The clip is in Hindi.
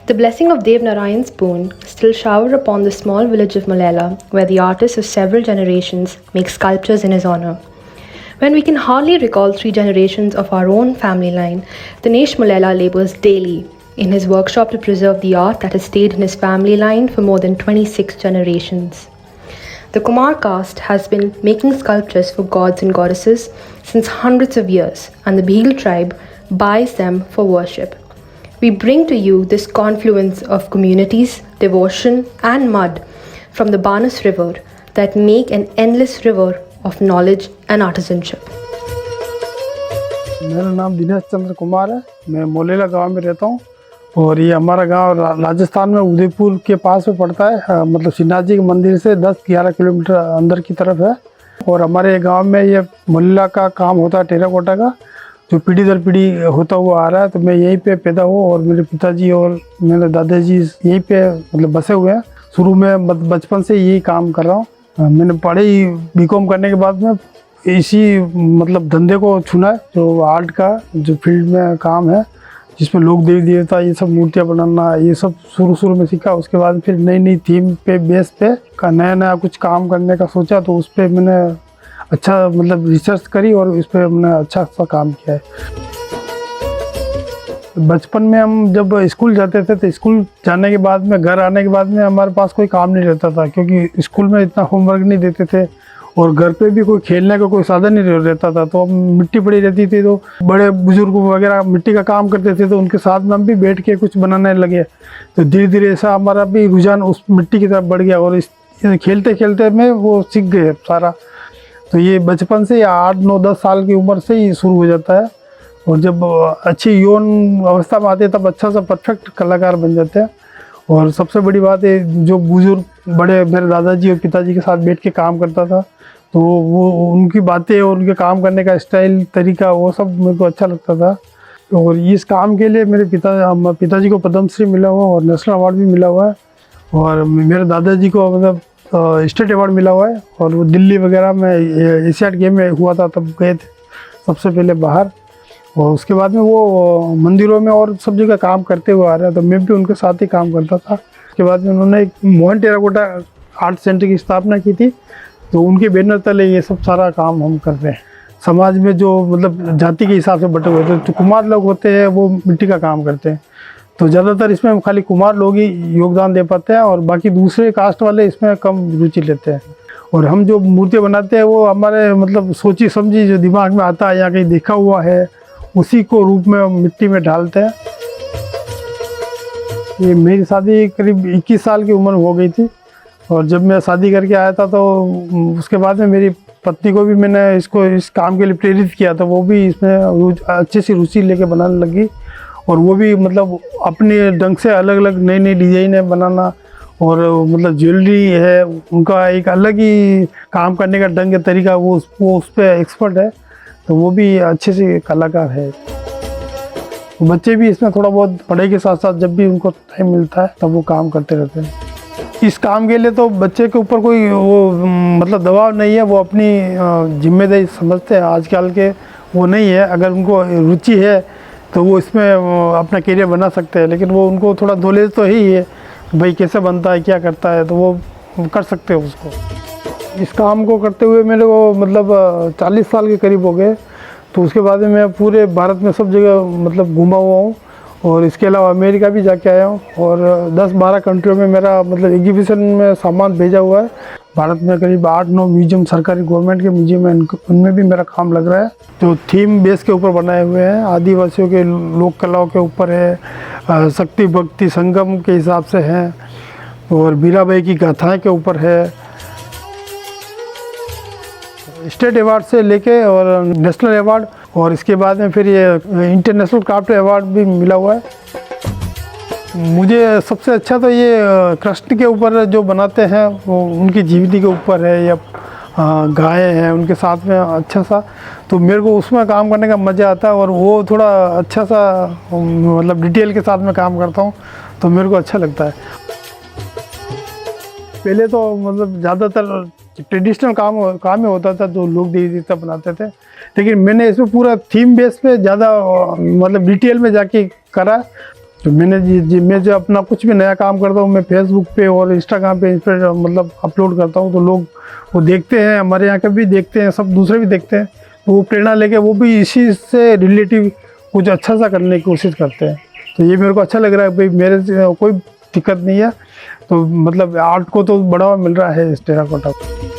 The blessing of Dev Narayan's boon still showered upon the small village of Molela, where the artists of several generations make sculptures in his honor. When we can hardly recall 3 generations of our own family line, Dinesh Molela labors daily in his workshop to preserve the art that has stayed in his family line for more than 26 generations. The Kumar caste has been making sculptures for gods and goddesses since hundreds of years, and the Bhil tribe buys them for worship. We bring to you this confluence of communities, devotion, and mud from the Banas River that make an endless river of knowledge and artisanship. मेरा नाम दिनेश चंद्र कुमार है। मैं मोलेला गांव में रहता हूं और ये हमारा गांव राजस्थान में उदयपुर के पास में पड़ता है। मतलब श्रीनाथ जी के मंदिर से 10-11 किलोमीटर अंदर की तरफ है। और हमारे गांव में ये मोलेला का काम होता है टेराकोटा का, जो पीढ़ी दर पीढ़ी होता हुआ आ रहा है। तो मैं यहीं पे पैदा हुआ और मेरे पिताजी और मेरे दादाजी यहीं पे मतलब बसे हुए हैं। शुरू में बचपन से यही काम कर रहा हूँ। मैंने पढ़ाई बीकॉम करने के बाद में इसी मतलब धंधे को चुना है, जो आर्ट का जो फील्ड में काम है, जिसमें लोग देवी देवता ये सब मूर्तियाँ बनाना ये सब शुरू में सीखा। उसके बाद फिर नई थीम पे बेस पे का नया कुछ काम करने का सोचा, तो उस पर मैंने अच्छा मतलब रिसर्च करी और इस पर मैंने अच्छा सा काम किया है। बचपन में हम जब स्कूल जाते थे तो स्कूल जाने के बाद में घर आने के बाद में हमारे पास कोई काम नहीं रहता था, क्योंकि स्कूल में इतना होमवर्क नहीं देते थे और घर पे भी कोई खेलने का कोई साधन नहीं रहता था। तो हम मिट्टी पड़ी रहती थी, तो बड़े बुजुर्ग वगैरह मिट्टी का काम करते थे, तो उनके साथ में हम भी बैठ के कुछ बनाने लगे। तो धीरे धीरे ऐसा हमारा भी रुझान उस मिट्टी की तरफ बढ़ गया और इस खेलते खेलते में वो सीख गए सारा। तो ये बचपन से 8-9-10 साल की उम्र से ही शुरू हो जाता है और जब अच्छी यौन अवस्था में आते हैं तब अच्छा सा परफेक्ट कलाकार बन जाते हैं। और सबसे बड़ी बात है, जो बुजुर्ग बड़े मेरे दादाजी और पिताजी के साथ बैठ के काम करता था, तो वो उनकी बातें और उनके काम करने का स्टाइल तरीका वो सब मेरे को अच्छा लगता था। और इस काम के लिए मेरे पिताजी को पद्मश्री मिला हुआ और नेशनल अवार्ड भी मिला हुआ है। और मेरे दादाजी को मतलब स्टेट अवार्ड मिला हुआ है। और वो दिल्ली वगैरह में एशियाड गेम में हुआ था, तब गए थे सबसे पहले बाहर। और उसके बाद में वो मंदिरों में और सब जगह काम करते हुए आ रहे हैं, तो मैं भी उनके साथ ही काम करता था। उसके बाद में उन्होंने एक मोहन टेराकोटा आर्ट सेंटर की स्थापना की थी, तो उनके बैनर तले ये सब सारा काम हम कर रहे हैं। समाज में जो मतलब जाति के हिसाब से बटे हुए थे, जो कुमार लोग होते हैं वो मिट्टी का काम करते हैं, तो ज़्यादातर इसमें खाली कुमार लोग ही योगदान दे पाते हैं और बाकी दूसरे कास्ट वाले इसमें कम रुचि लेते हैं। और हम जो मूर्तियाँ बनाते हैं वो हमारे मतलब सोची समझी जो दिमाग में आता है या कहीं देखा हुआ है, उसी को रूप में मिट्टी में डालते हैं। ये मेरी शादी करीब 21 साल की उम्र हो गई थी और जब मैं शादी करके आया था तो उसके बाद में मेरी पत्नी को भी मैंने इस काम के लिए प्रेरित किया था। वो भी इसमें अच्छी सी रुचि लेके बनाने लगी और वो भी मतलब अपने ढंग से अलग अलग नई डिज़ाइनें बनाना और मतलब ज्वेलरी है उनका एक अलग ही काम करने का ढंग तरीका, वो उस पर एक्सपर्ट है, तो वो भी अच्छे से कलाकार है। बच्चे भी इसमें थोड़ा बहुत पढ़ाई के साथ साथ जब भी उनको टाइम मिलता है तब वो काम करते रहते हैं। इस काम के लिए तो बच्चे के ऊपर कोई वो मतलब दबाव नहीं है, वो अपनी जिम्मेदारी समझते हैं। आजकल के वो नहीं है, अगर उनको रुचि है तो वो इसमें अपना करियर बना सकते हैं, लेकिन वो उनको थोड़ा नॉलेज तो ही है भाई कैसे बनता है क्या करता है, तो वो कर सकते हैं उसको। इस काम को करते हुए मेरे को मतलब 40 साल के करीब हो गए। तो उसके बाद में मैं पूरे भारत में सब जगह मतलब घूमा हुआ हूँ और इसके अलावा अमेरिका भी जाके आया हूँ और 10-12 कंट्रियों में मेरा मतलब एग्जीबिशन में सामान भेजा हुआ है। भारत में करीब 8-9 म्यूजियम सरकारी गवर्नमेंट के म्यूजियम हैं, उनमें भी मेरा काम लग रहा है। जो थीम बेस के ऊपर बनाए हुए हैं, आदिवासियों के लोक कलाओं के ऊपर है, शक्ति भक्ति संगम के हिसाब से हैं और मीराबाई की गाथाएँ के ऊपर है। स्टेट अवार्ड से लेके और नेशनल अवार्ड और इसके बाद में फिर ये इंटरनेशनल क्राफ्ट अवार्ड भी मिला हुआ है। मुझे सबसे अच्छा तो ये कृष्ण के ऊपर जो बनाते हैं वो उनकी जीवनी के ऊपर है या गाय हैं उनके साथ में अच्छा सा, तो मेरे को उसमें काम करने का मज़ा आता है और वो थोड़ा अच्छा सा मतलब डिटेल के साथ में काम करता हूँ तो मेरे को अच्छा लगता है। पहले तो मतलब ज़्यादातर ट्रेडिशनल काम ही होता था जो लोग देवी देवता बनाते थे, लेकिन मैंने इसमें पूरा थीम बेस पे ज़्यादा मतलब डिटेल में जाके करा तो मैं जो अपना कुछ भी नया काम करता हूँ, मैं फेसबुक पे और इंस्टाग्राम पे मतलब अपलोड करता हूँ, तो लोग वो देखते हैं, हमारे यहाँ के भी देखते हैं, सब दूसरे भी देखते हैं, तो वो प्रेरणा लेके वो भी इसी से रिलेटिव कुछ अच्छा सा करने की कोशिश करते हैं। तो ये मेरे को अच्छा लग रहा है भाई, मेरे से कोई दिक्कत नहीं है, तो मतलब आर्ट को तो बढ़ावा मिल रहा है इस टेराकोटा को।